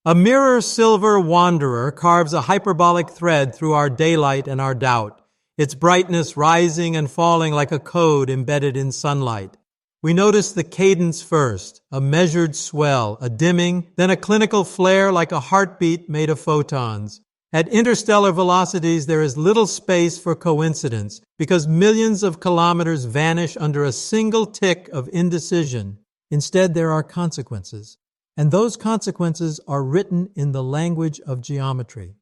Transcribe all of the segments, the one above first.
A mirror silver wanderer carves a hyperbolic thread through our daylight and our doubt, its brightness rising and falling like a code embedded in sunlight. We notice the cadence first, a measured swell, a dimming, then a clinical flare like a heartbeat made of photons. At interstellar velocities, there is little space for coincidence because millions of kilometers vanish under a single tick of indecision. Instead, there are consequences, and those consequences are written in the language of geometry.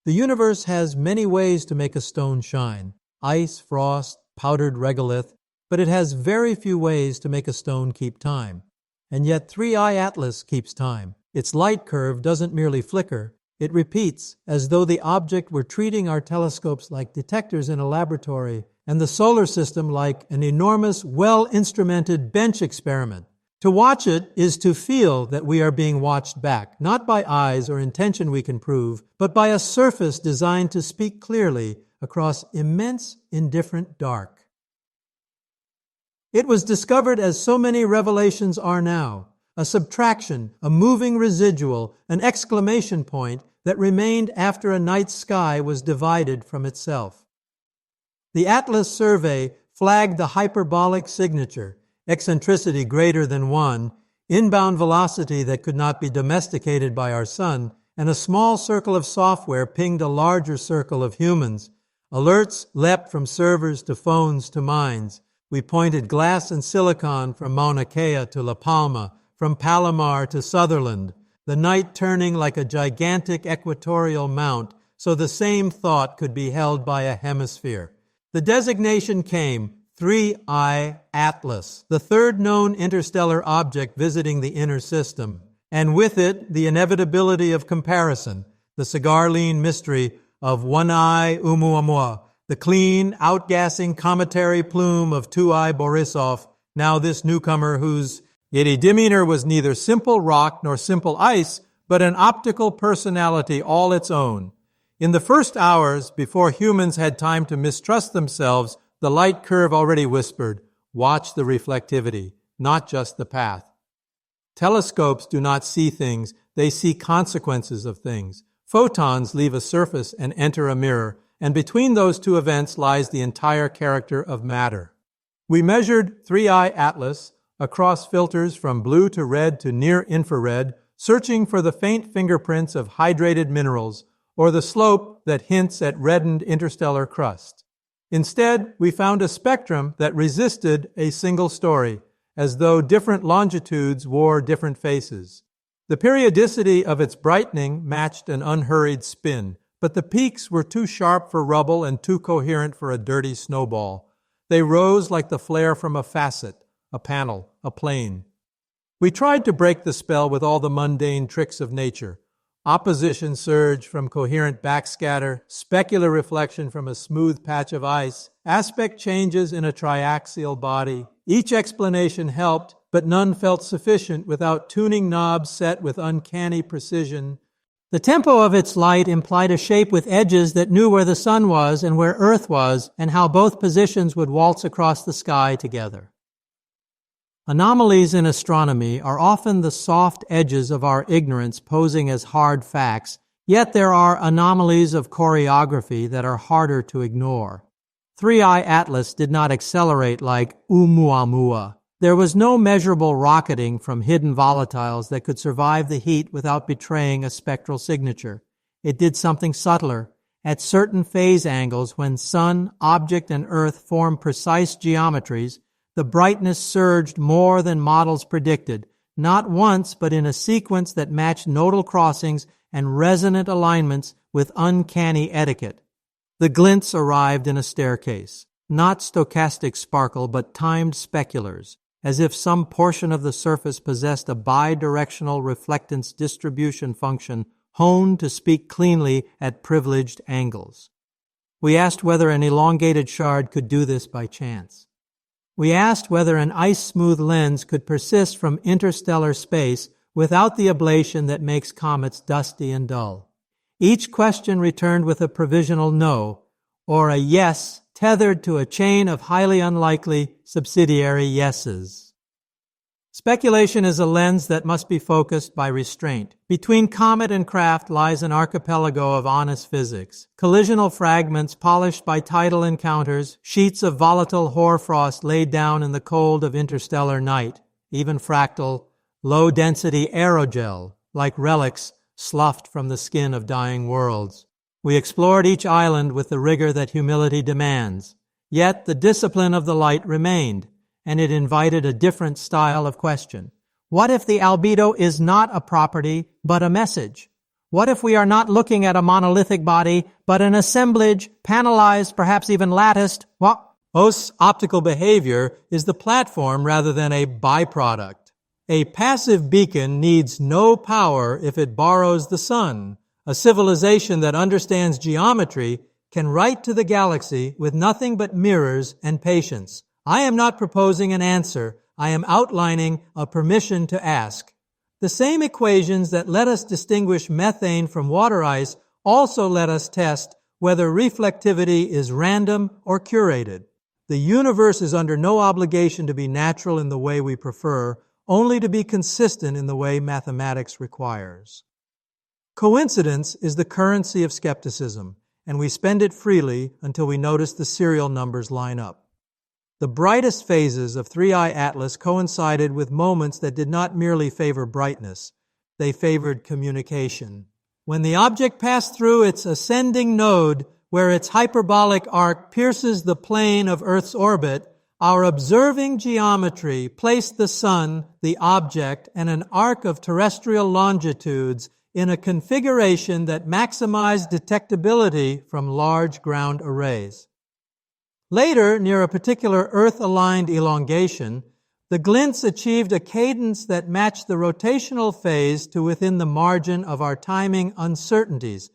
The universe has many ways to make a stone shine: ice, frost, powdered regolith, but it has very few ways to make a stone keep time. And yet 3i Atlas keeps time. Its light curve doesn't merely flicker, it repeats, as though the object were treating our telescopes like detectors in a laboratory and the solar system like an enormous, well-instrumented bench experiment. To watch it is to feel that we are being watched back, not by eyes or intention we can prove, but by a surface designed to speak clearly across immense, indifferent dark. It was discovered as so many revelations are now, a subtraction, a moving residual, an exclamation point that remained after a night sky was divided from itself. The Atlas survey flagged the hyperbolic signature, eccentricity greater than 1, inbound velocity that could not be domesticated by our sun, and a small circle of software pinged a larger circle of humans. Alerts leapt from servers to phones to minds. We pointed glass and silicon from Mauna Kea to La Palma, from Palomar to Sutherland, the night turning like a gigantic equatorial mount so the same thought could be held by a hemisphere. The designation came, 3i Atlas, the third known interstellar object visiting the inner system, and with it the inevitability of comparison, the cigar-lean mystery of 1i Oumuamua, the clean, outgassing cometary plume of 2i Borisov, now this newcomer whose demeanor was neither simple rock nor simple ice, but an optical personality all its own. In the first hours, before humans had time to mistrust themselves, the light curve already whispered, "Watch the reflectivity, not just the path." Telescopes do not see things, they see consequences of things. Photons leave a surface and enter a mirror, and between those two events lies the entire character of matter. We measured 3i Atlas across filters from blue to red to near infrared, searching for the faint fingerprints of hydrated minerals or the slope that hints at reddened interstellar crust. Instead, we found a spectrum that resisted a single story, as though different longitudes wore different faces. The periodicity of its brightening matched an unhurried spin, but the peaks were too sharp for rubble and too coherent for a dirty snowball. They rose like the flare from a facet, a panel, a plane. We tried to break the spell with all the mundane tricks of nature. Opposition surge from coherent backscatter, specular reflection from a smooth patch of ice, aspect changes in a triaxial body. Each explanation helped, but none felt sufficient without tuning knobs set with uncanny precision. The tempo of its light implied a shape with edges that knew where the sun was and where Earth was, and how both positions would waltz across the sky together. Anomalies in astronomy are often the soft edges of our ignorance posing as hard facts, yet there are anomalies of choreography that are harder to ignore. 3i Atlas did not accelerate like Oumuamua. There was no measurable rocketing from hidden volatiles that could survive the heat without betraying a spectral signature. It did something subtler. At certain phase angles, when sun, object, and Earth form precise geometries, the brightness surged more than models predicted, not once but in a sequence that matched nodal crossings and resonant alignments with uncanny etiquette. The glints arrived in a staircase, not stochastic sparkle but timed speculars, as if some portion of the surface possessed a bidirectional reflectance distribution function honed to speak cleanly at privileged angles. We asked whether an elongated shard could do this by chance. We asked whether an ice-smooth lens could persist from interstellar space without the ablation that makes comets dusty and dull. Each question returned with a provisional no, or a yes tethered to a chain of highly unlikely subsidiary yeses. Speculation is a lens that must be focused by restraint. Between comet and craft lies an archipelago of honest physics. Collisional fragments polished by tidal encounters, sheets of volatile hoarfrost laid down in the cold of interstellar night, even fractal, low-density aerogel, like relics sloughed from the skin of dying worlds. We explored each island with the rigor that humility demands. Yet the discipline of the light remained, and it invited a different style of question. What if the albedo is not a property, but a message? What if we are not looking at a monolithic body, but an assemblage, panelized, perhaps even latticed? OS's optical behavior is the platform rather than a byproduct. A passive beacon needs no power if it borrows the sun. A civilization that understands geometry can write to the galaxy with nothing but mirrors and patience. I am not proposing an answer. I am outlining a permission to ask. The same equations that let us distinguish methane from water ice also let us test whether reflectivity is random or curated. The universe is under no obligation to be natural in the way we prefer, only to be consistent in the way mathematics requires. Coincidence is the currency of skepticism, and we spend it freely until we notice the serial numbers line up. The brightest phases of 3I Atlas coincided with moments that did not merely favor brightness, they favored communication. When the object passed through its ascending node, where its hyperbolic arc pierces the plane of Earth's orbit, our observing geometry placed the sun, the object, and an arc of terrestrial longitudes in a configuration that maximized detectability from large ground arrays. Later, near a particular Earth-aligned elongation, the glints achieved a cadence that matched the rotational phase to within the margin of our timing uncertainties.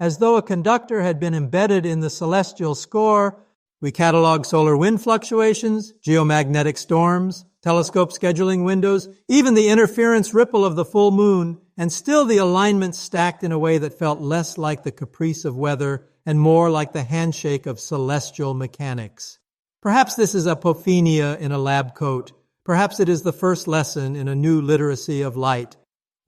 As though a conductor had been embedded in the celestial score, we cataloged solar wind fluctuations, geomagnetic storms, telescope scheduling windows, even the interference ripple of the full moon, and still the alignments stacked in a way that felt less like the caprice of weather and more like the handshake of celestial mechanics. Perhaps this is apophenia in a lab coat. Perhaps it is the first lesson in a new literacy of light.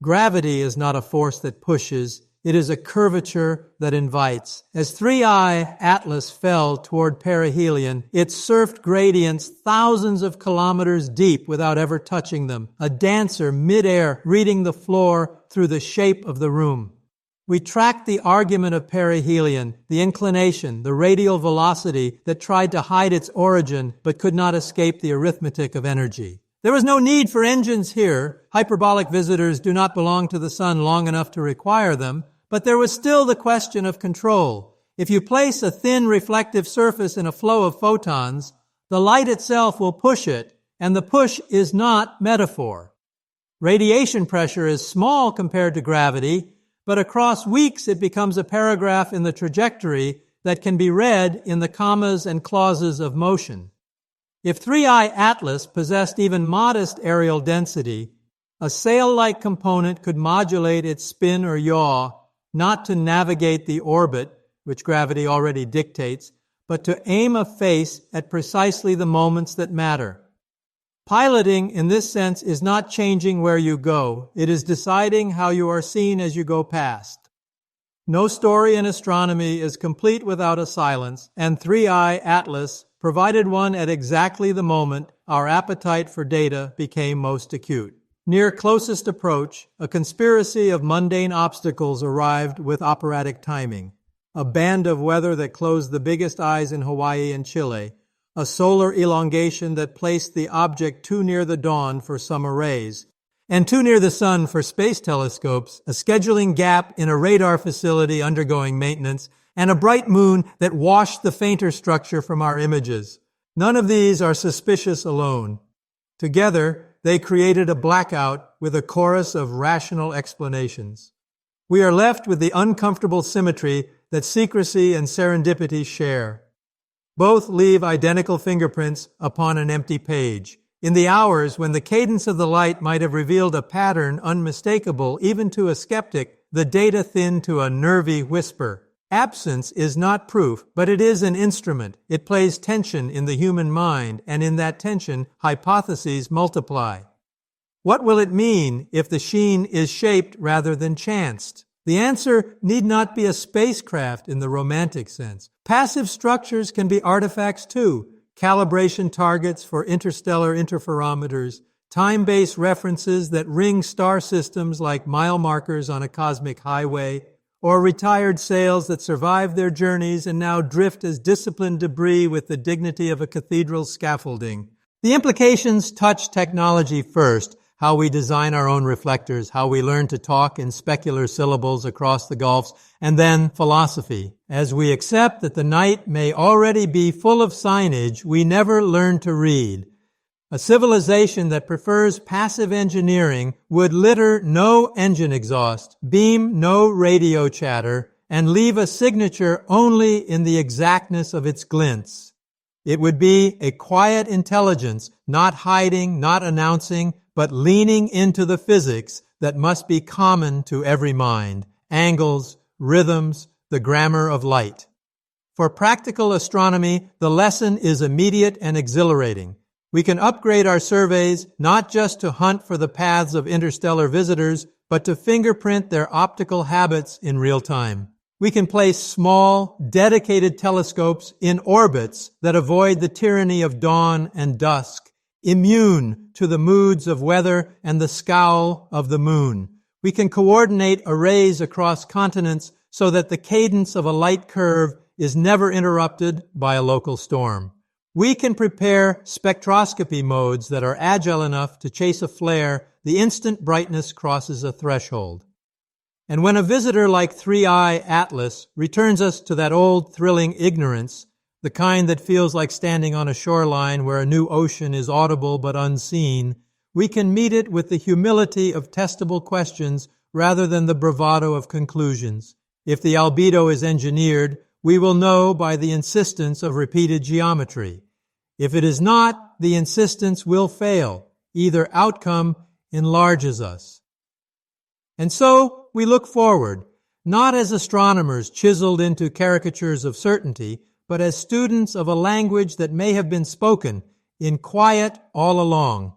Gravity is not a force that pushes. It is a curvature that invites. As 3I Atlas fell toward perihelion, it surfed gradients thousands of kilometers deep without ever touching them, a dancer midair reading the floor through the shape of the room. We tracked the argument of perihelion, the inclination, the radial velocity that tried to hide its origin but could not escape the arithmetic of energy. There was no need for engines here. Hyperbolic visitors do not belong to the sun long enough to require them, but there was still the question of control. If you place a thin reflective surface in a flow of photons, the light itself will push it, and the push is not metaphor. Radiation pressure is small compared to gravity, but across weeks it becomes a paragraph in the trajectory that can be read in the commas and clauses of motion. If 3I Atlas possessed even modest aerial density, a sail-like component could modulate its spin or yaw, not to navigate the orbit, which gravity already dictates, but to aim a face at precisely the moments that matter. Piloting, in this sense, is not changing where you go. It is deciding how you are seen as you go past. No story in astronomy is complete without a silence, and 3I Atlas provided one at exactly the moment our appetite for data became most acute. Near closest approach, a conspiracy of mundane obstacles arrived with operatic timing. A band of weather that closed the biggest eyes in Hawaii and Chile, a solar elongation that placed the object too near the dawn for some arrays, and too near the sun for space telescopes, a scheduling gap in a radar facility undergoing maintenance, and a bright moon that washed the fainter structure from our images. None of these are suspicious alone. Together, they created a blackout with a chorus of rational explanations. We are left with the uncomfortable symmetry that secrecy and serendipity share. Both leave identical fingerprints upon an empty page. In the hours when the cadence of the light might have revealed a pattern unmistakable even to a skeptic, the data thinned to a nervy whisper. Absence is not proof, but it is an instrument. It plays tension in the human mind, and in that tension, hypotheses multiply. What will it mean if the sheen is shaped rather than chanced? The answer need not be a spacecraft in the romantic sense. Passive structures can be artifacts too. Calibration targets for interstellar interferometers, time-based references that ring star systems like mile markers on a cosmic highway, or retired sails that survived their journeys and now drift as disciplined debris with the dignity of a cathedral's scaffolding. The implications touch technology first, how we design our own reflectors, how we learn to talk in specular syllables across the gulfs, and then philosophy. As we accept that the night may already be full of signage, we never learn to read. A civilization that prefers passive engineering would litter no engine exhaust, beam no radio chatter, and leave a signature only in the exactness of its glints. It would be a quiet intelligence, not hiding, not announcing, but leaning into the physics that must be common to every mind, angles, rhythms, the grammar of light. For practical astronomy, the lesson is immediate and exhilarating. We can upgrade our surveys not just to hunt for the paths of interstellar visitors, but to fingerprint their optical habits in real time. We can place small, dedicated telescopes in orbits that avoid the tyranny of dawn and dusk, immune to the moods of weather and the scowl of the moon. We can coordinate arrays across continents so that the cadence of a light curve is never interrupted by a local storm. We can prepare spectroscopy modes that are agile enough to chase a flare the instant brightness crosses a threshold. And when a visitor like 3i Atlas returns us to that old thrilling ignorance, the kind that feels like standing on a shoreline where a new ocean is audible but unseen, we can meet it with the humility of testable questions rather than the bravado of conclusions. If the albedo is engineered, we will know by the insistence of repeated geometry. If it is not, the insistence will fail. Either outcome enlarges us. And so we look forward, not as astronomers chiseled into caricatures of certainty, but as students of a language that may have been spoken in quiet all along.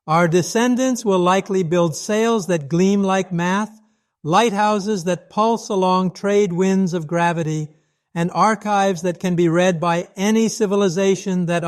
Our descendants will likely build sails that gleam like math, lighthouses that pulse along trade winds of gravity, and archives that can be read by any civilization that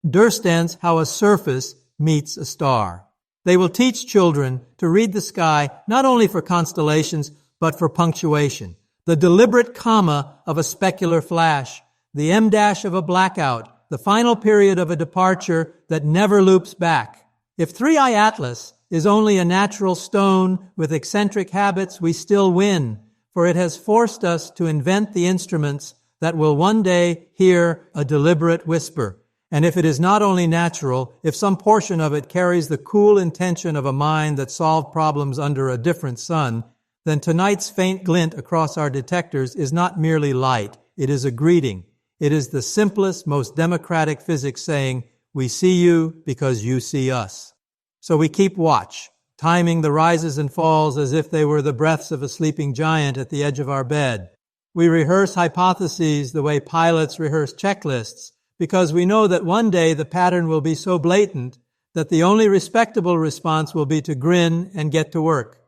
understands how a surface meets a star. They will teach children to read the sky not only for constellations, but for punctuation. The deliberate comma of a specular flash, the em-dash of a blackout, the final period of a departure that never loops back. If 3i Atlas is only a natural stone with eccentric habits, we still win, for it has forced us to invent the instruments that will one day hear a deliberate whisper. And if it is not only natural, if some portion of it carries the cool intention of a mind that solved problems under a different sun, then tonight's faint glint across our detectors is not merely light, it is a greeting. It is the simplest, most democratic physics saying, we see you because you see us. So we keep watch, timing the rises and falls as if they were the breaths of a sleeping giant at the edge of our bed. We rehearse hypotheses the way pilots rehearse checklists, because we know that one day the pattern will be so blatant that the only respectable response will be to grin and get to work.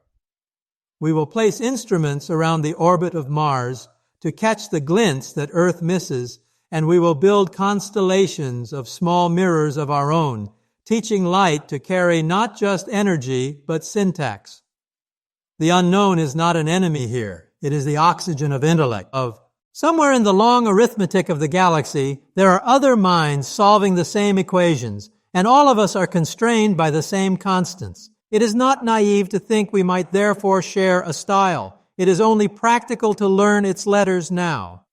We will place instruments around the orbit of Mars to catch the glints that Earth misses, and we will build constellations of small mirrors of our own, teaching light to carry not just energy, but syntax. The unknown is not an enemy here. It is the oxygen of intellect, somewhere in the long arithmetic of the galaxy, there are other minds solving the same equations, and all of us are constrained by the same constants. It is not naive to think we might therefore share a style. It is only practical to learn its letters now.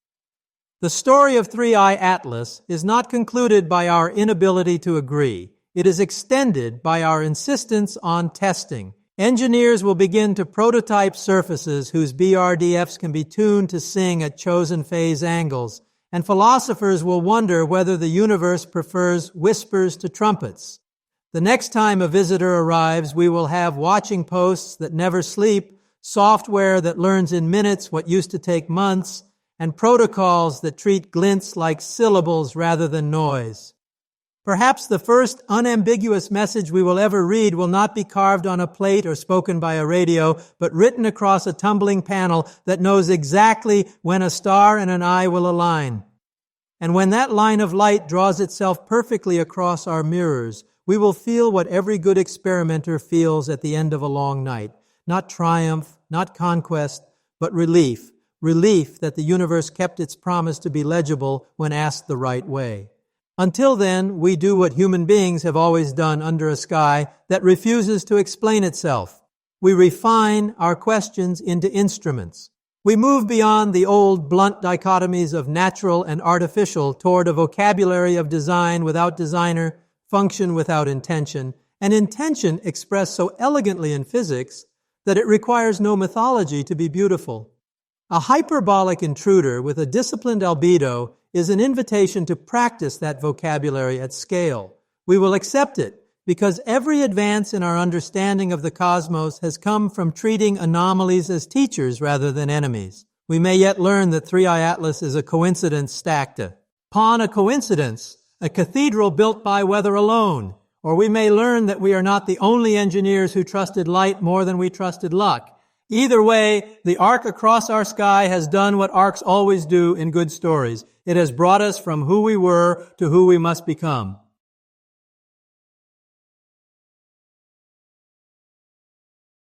The story of 3i Atlas is not concluded by our inability to agree. It is extended by our insistence on testing. Engineers will begin to prototype surfaces whose BRDFs can be tuned to sing at chosen phase angles, and philosophers will wonder whether the universe prefers whispers to trumpets. The next time a visitor arrives, we will have watching posts that never sleep, software that learns in minutes what used to take months, and protocols that treat glints like syllables rather than noise. Perhaps the first unambiguous message we will ever read will not be carved on a plate or spoken by a radio, but written across a tumbling panel that knows exactly when a star and an eye will align. And when that line of light draws itself perfectly across our mirrors, we will feel what every good experimenter feels at the end of a long night. Not triumph, not conquest, but relief. Relief that the universe kept its promise to be legible when asked the right way. Until then, we do what human beings have always done under a sky that refuses to explain itself. We refine our questions into instruments. We move beyond the old blunt dichotomies of natural and artificial toward a vocabulary of design without designer, function without intention, and intention expressed so elegantly in physics that it requires no mythology to be beautiful. A hyperbolic intruder with a disciplined albedo is an invitation to practice that vocabulary at scale. We will accept it because every advance in our understanding of the cosmos has come from treating anomalies as teachers rather than enemies. We may yet learn that 3i Atlas is a coincidence stacked upon a coincidence, a cathedral built by weather alone. Or we may learn that we are not the only engineers who trusted light more than we trusted luck. Either way, the arc across our sky has done what arcs always do in good stories. It has brought us from who we were to who we must become.